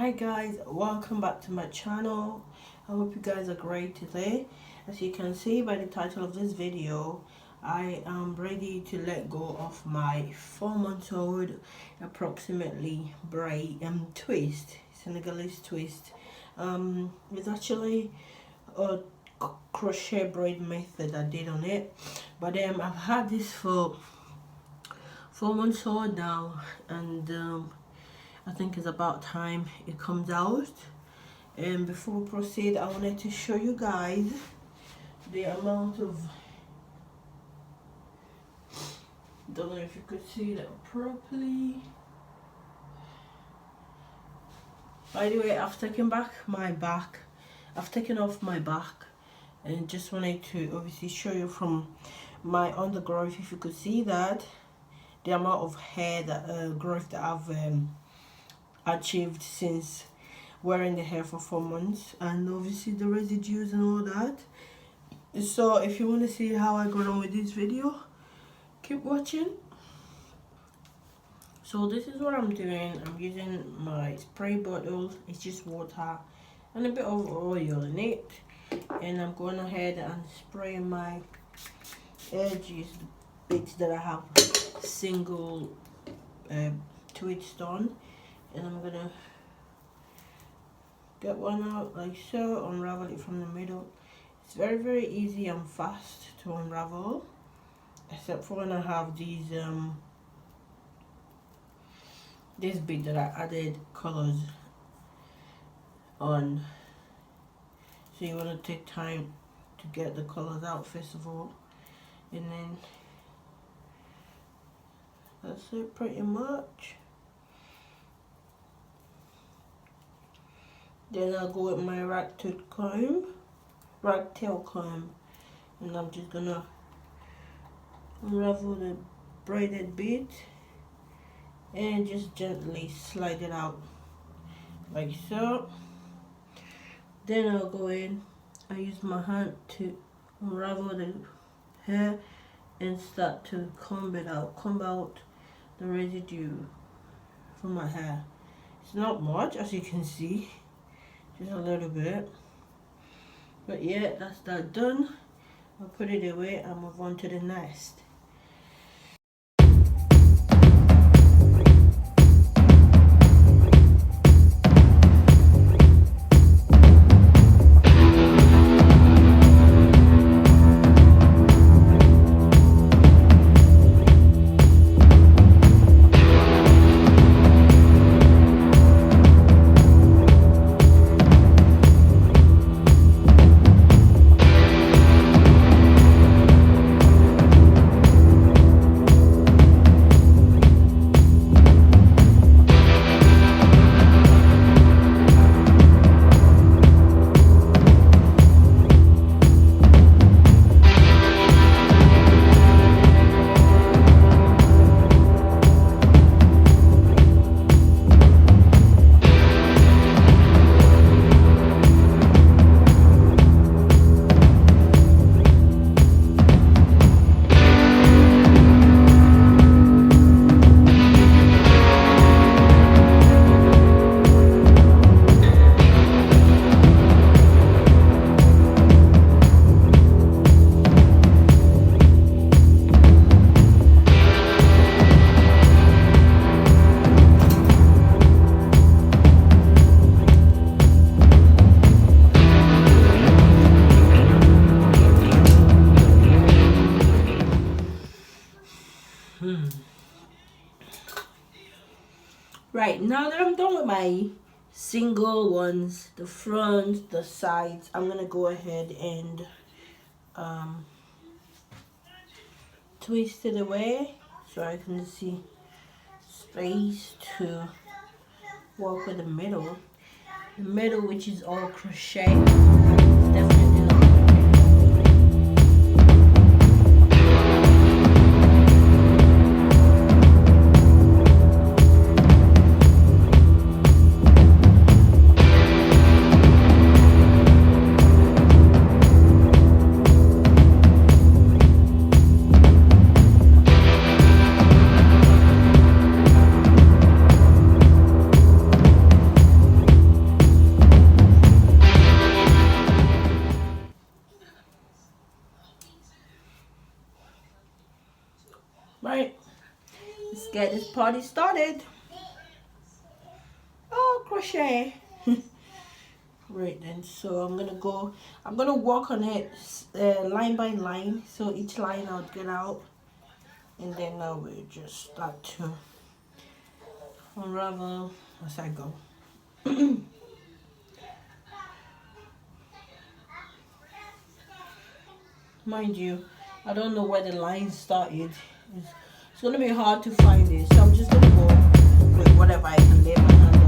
Hi guys, welcome back to my channel. I hope you guys are great today. As you can see by the title of this video, I am ready to let go of my 4-month-old approximately braid twist, Senegalese twist. It's actually a crochet braid method I did on it, but I've had this for 4 months old now, and I think it's about time it comes out. And before we proceed, I wanted to show you guys the amount of, don't know if you could see that properly. By the way, I've taken off my back, and just wanted to obviously show you from my undergrowth, if you could see that, the amount of hair that growth that I've achieved since wearing the hair for 4 months, and obviously the residues and all that. So if you want to see how I got on with this video, keep watching. So this is what I'm doing. I'm using my spray bottle. It's just water and a bit of oil in it, and I'm going ahead and spraying my edges, the bits that I have single twists on. And I'm gonna get one out like so, unravel it from the middle. It's very easy and fast to unravel, except for when I have these this bit that I added colors on. So you want to take time to get the colors out first of all, and then that's it pretty much. Then I'll go with my ragtail comb, and I'm just gonna unravel the braided bit and just gently slide it out like so. Then I'll go in and use my hand to unravel the hair and start to comb out the residue from my hair. It's not much, as you can see, just a little bit, but yeah, that's that done. I'll put it away and move on to the next. Right, now that I'm done with my single ones, the front, the sides, I'm gonna go ahead and twist it away so I can see space to work with the middle. The middle, which is all crochet, is definitely not. Right, let's get this party started. Oh, crochet. Right then, so I'm gonna work on it line by line. So each line I'll get out, and then I will just start to unravel as I go. Mind you, I don't know where the line started. It's gonna be hard to find it, so I'm just gonna go with whatever I can lay my hand